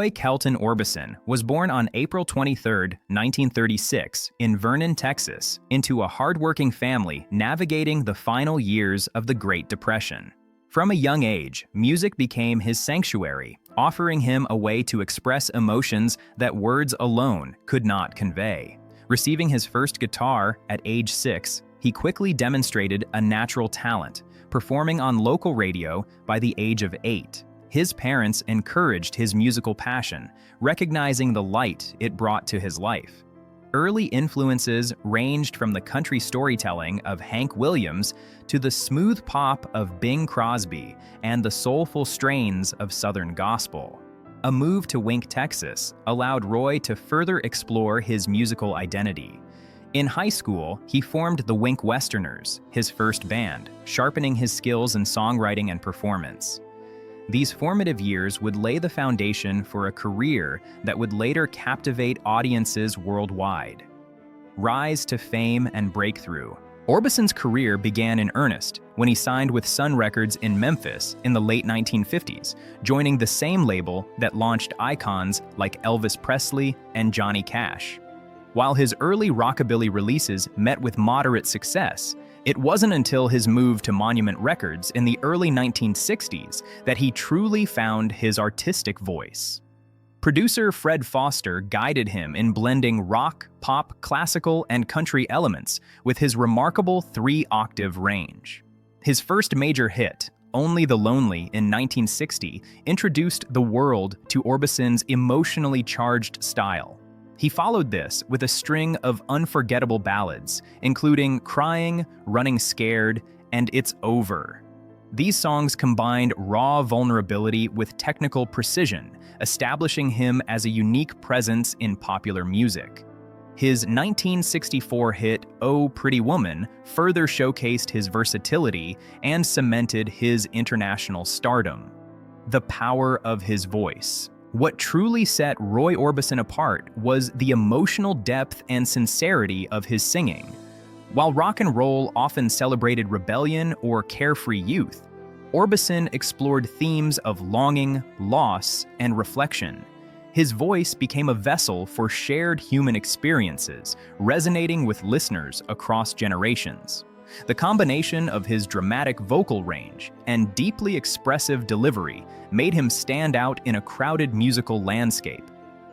Roy Kelton Orbison was born on April 23, 1936, in Vernon, Texas, into a hardworking family navigating the final years of the Great Depression. From a young age, music became his sanctuary, offering him a way to express emotions that words alone could not convey. Receiving his first guitar at age 6, he quickly demonstrated a natural talent, performing on local radio by the age of 8. His parents encouraged his musical passion, recognizing the light it brought to his life. Early influences ranged from the country storytelling of Hank Williams to the smooth pop of Bing Crosby and the soulful strains of Southern gospel. A move to Wink, Texas, allowed Roy to further explore his musical identity. In high school, he formed the Wink Westerners, his first band, sharpening his skills in songwriting and performance. These formative years would lay the foundation for a career that would later captivate audiences worldwide. Rise to fame and breakthrough. Orbison's career began in earnest when he signed with Sun Records in Memphis in the late 1950s, joining the same label that launched icons like Elvis Presley and Johnny Cash. While his early rockabilly releases met with moderate success, it wasn't until his move to Monument Records in the early 1960s that he truly found his artistic voice. Producer Fred Foster guided him in blending rock, pop, classical, and country elements with his remarkable 3-octave range. His first major hit, Only the Lonely in 1960, introduced the world to Orbison's emotionally charged style. He followed this with a string of unforgettable ballads, including Crying, Running Scared, and It's Over. These songs combined raw vulnerability with technical precision, establishing him as a unique presence in popular music. His 1964 hit, Oh Pretty Woman, further showcased his versatility and cemented his international stardom. The power of his voice. What truly set Roy Orbison apart was the emotional depth and sincerity of his singing. While rock and roll often celebrated rebellion or carefree youth, Orbison explored themes of longing, loss, and reflection. His voice became a vessel for shared human experiences, resonating with listeners across generations. The combination of his dramatic vocal range and deeply expressive delivery made him stand out in a crowded musical landscape.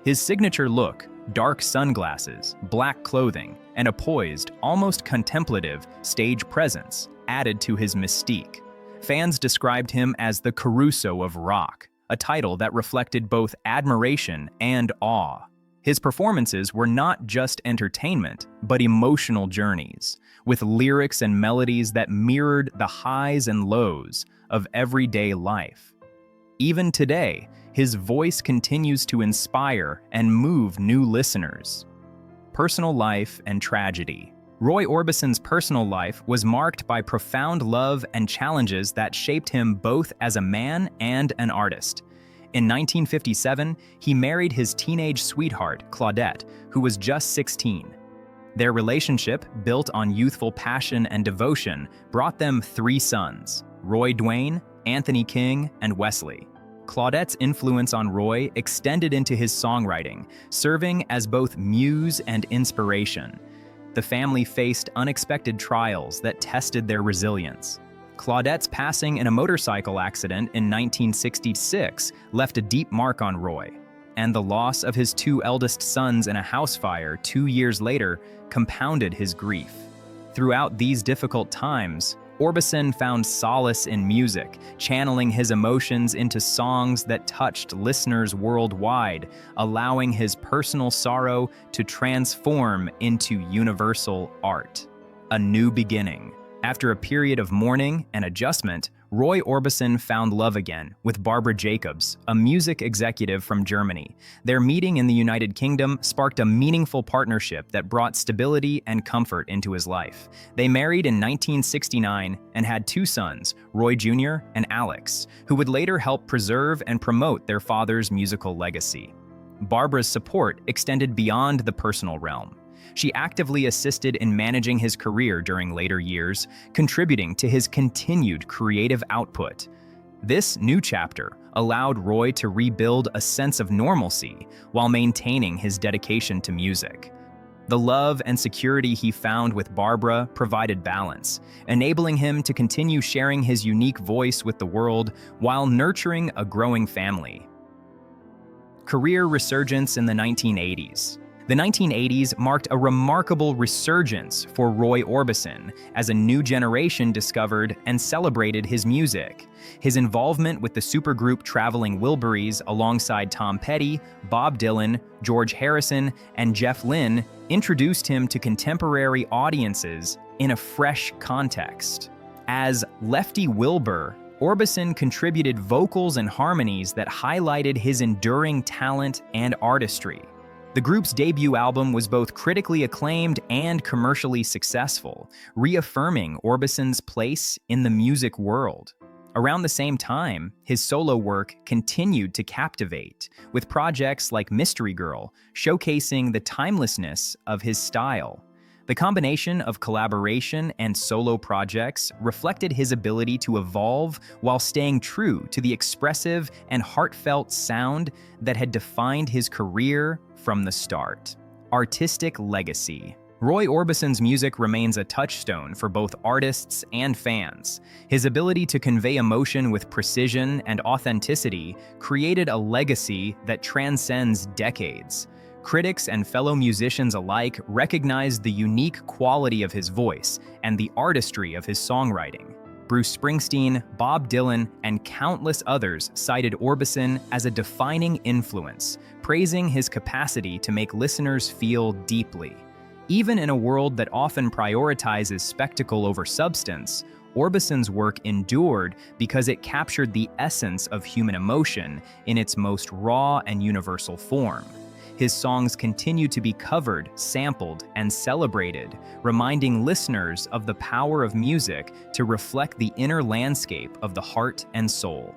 His signature look, dark sunglasses, black clothing, and a poised, almost contemplative stage presence added to his mystique. Fans described him as the Caruso of rock, a title that reflected both admiration and awe. His performances were not just entertainment, but emotional journeys, with lyrics and melodies that mirrored the highs and lows of everyday life. Even today, his voice continues to inspire and move new listeners. Personal life and tragedy. Roy Orbison's personal life was marked by profound love and challenges that shaped him both as a man and an artist. In 1957, he married his teenage sweetheart, Claudette, who was just 16. Their relationship, built on youthful passion and devotion, brought them 3 sons: Roy Dwayne, Anthony King, and Wesley. Claudette's influence on Roy extended into his songwriting, serving as both muse and inspiration. The family faced unexpected trials that tested their resilience. Claudette's passing in a motorcycle accident in 1966 left a deep mark on Roy, and the loss of his 2 eldest sons in a house fire 2 years later compounded his grief. Throughout these difficult times, Orbison found solace in music, channeling his emotions into songs that touched listeners worldwide, allowing his personal sorrow to transform into universal art. A new beginning. After a period of mourning and adjustment, Roy Orbison found love again with Barbara Jacobs, a music executive from Germany. Their meeting in the United Kingdom sparked a meaningful partnership that brought stability and comfort into his life. They married in 1969 and had 2 sons, Roy Jr. and Alex, who would later help preserve and promote their father's musical legacy. Barbara's support extended beyond the personal realm. She actively assisted in managing his career during later years, contributing to his continued creative output. This new chapter, allowed Roy to rebuild a sense of normalcy while maintaining his dedication to music. The love and security he found with Barbara provided balance, enabling him to continue sharing his unique voice with the world while nurturing a growing family. Career resurgence in the 1980s. The 1980s marked a remarkable resurgence for Roy Orbison as a new generation discovered and celebrated his music. His involvement with the supergroup Traveling Wilburys alongside Tom Petty, Bob Dylan, George Harrison, and Jeff Lynne introduced him to contemporary audiences in a fresh context. As Lefty Wilbur, Orbison contributed vocals and harmonies that highlighted his enduring talent and artistry. The group's debut album was both critically acclaimed and commercially successful, reaffirming Orbison's place in the music world. Around the same time, his solo work continued to captivate, with projects like Mystery Girl showcasing the timelessness of his style. The combination of collaboration and solo projects reflected his ability to evolve while staying true to the expressive and heartfelt sound that had defined his career from the start. Artistic legacy. Roy Orbison's music remains a touchstone for both artists and fans. His ability to convey emotion with precision and authenticity created a legacy that transcends decades. Critics and fellow musicians alike recognized the unique quality of his voice and the artistry of his songwriting. Bruce Springsteen, Bob Dylan, and countless others cited Orbison as a defining influence, praising his capacity to make listeners feel deeply. Even in a world that often prioritizes spectacle over substance, Orbison's work endured because it captured the essence of human emotion in its most raw and universal form. His songs continue to be covered, sampled, and celebrated, reminding listeners of the power of music to reflect the inner landscape of the heart and soul.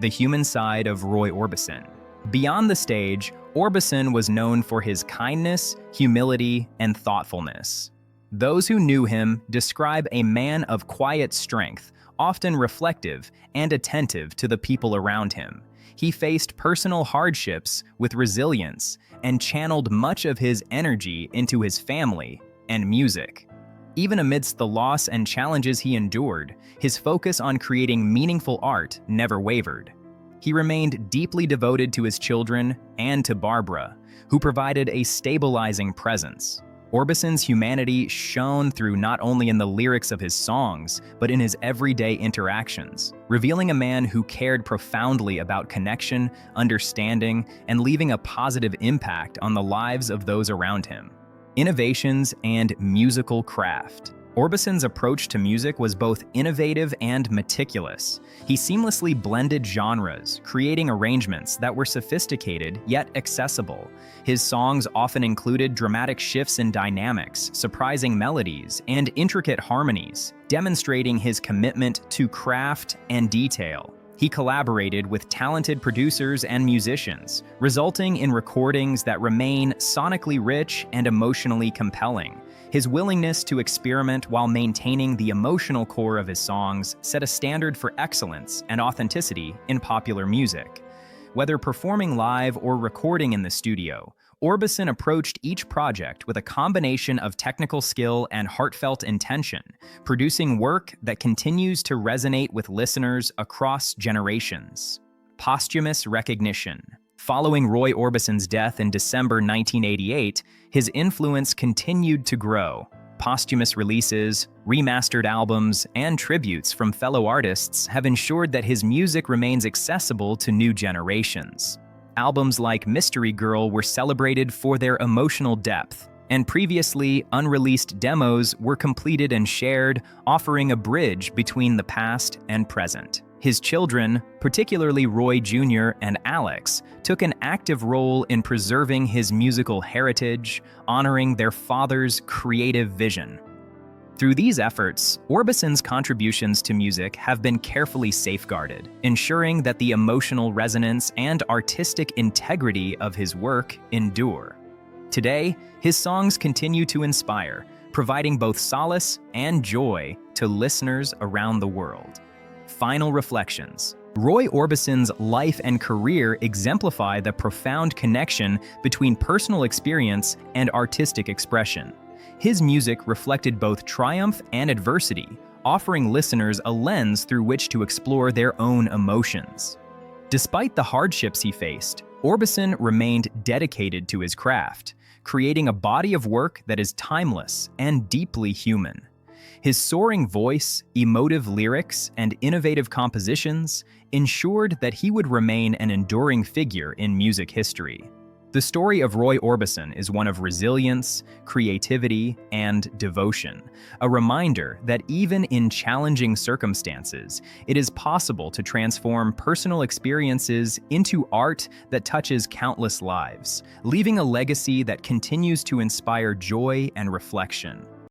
The human side of Roy Orbison. Beyond the stage, Orbison was known for his kindness, humility, and thoughtfulness. Those who knew him describe a man of quiet strength, often reflective and attentive to the people around him. He faced personal hardships with resilience and channeled much of his energy into his family and music. Even amidst the loss and challenges he endured, his focus on creating meaningful art never wavered. He remained deeply devoted to his children and to Barbara, who provided a stabilizing presence. Orbison's humanity shone through not only in the lyrics of his songs, but in his everyday interactions, revealing a man who cared profoundly about connection, understanding, and leaving a positive impact on the lives of those around him. Innovations and musical craft. Orbison's approach to music was both innovative and meticulous. He seamlessly blended genres, creating arrangements that were sophisticated yet accessible. His songs often included dramatic shifts in dynamics, surprising melodies, and intricate harmonies, demonstrating his commitment to craft and detail. He collaborated with talented producers and musicians, resulting in recordings that remain sonically rich and emotionally compelling. His willingness to experiment while maintaining the emotional core of his songs set a standard for excellence and authenticity in popular music. Whether performing live or recording in the studio, Orbison approached each project with a combination of technical skill and heartfelt intention, producing work that continues to resonate with listeners across generations. Posthumous recognition. Following Roy Orbison's death in December 1988, his influence continued to grow. Posthumous releases, remastered albums, and tributes from fellow artists have ensured that his music remains accessible to new generations. Albums like Mystery Girl were celebrated for their emotional depth, and previously unreleased demos were completed and shared, offering a bridge between the past and present. His children, particularly Roy Jr. and Alex, took an active role in preserving his musical heritage, honoring their father's creative vision. Through these efforts, Orbison's contributions to music have been carefully safeguarded, ensuring that the emotional resonance and artistic integrity of his work endure. Today, his songs continue to inspire, providing both solace and joy to listeners around the world. Final reflections. Roy Orbison's life and career exemplify the profound connection between personal experience and artistic expression. His music reflected both triumph and adversity, offering listeners a lens through which to explore their own emotions. Despite the hardships he faced, Orbison remained dedicated to his craft, creating a body of work that is timeless and deeply human. His soaring voice, emotive lyrics, and innovative compositions ensured that he would remain an enduring figure in music history. The story of Roy Orbison is one of resilience, creativity, and devotion, a reminder that even in challenging circumstances, it is possible to transform personal experiences into art that touches countless lives, leaving a legacy that continues to inspire joy and reflection.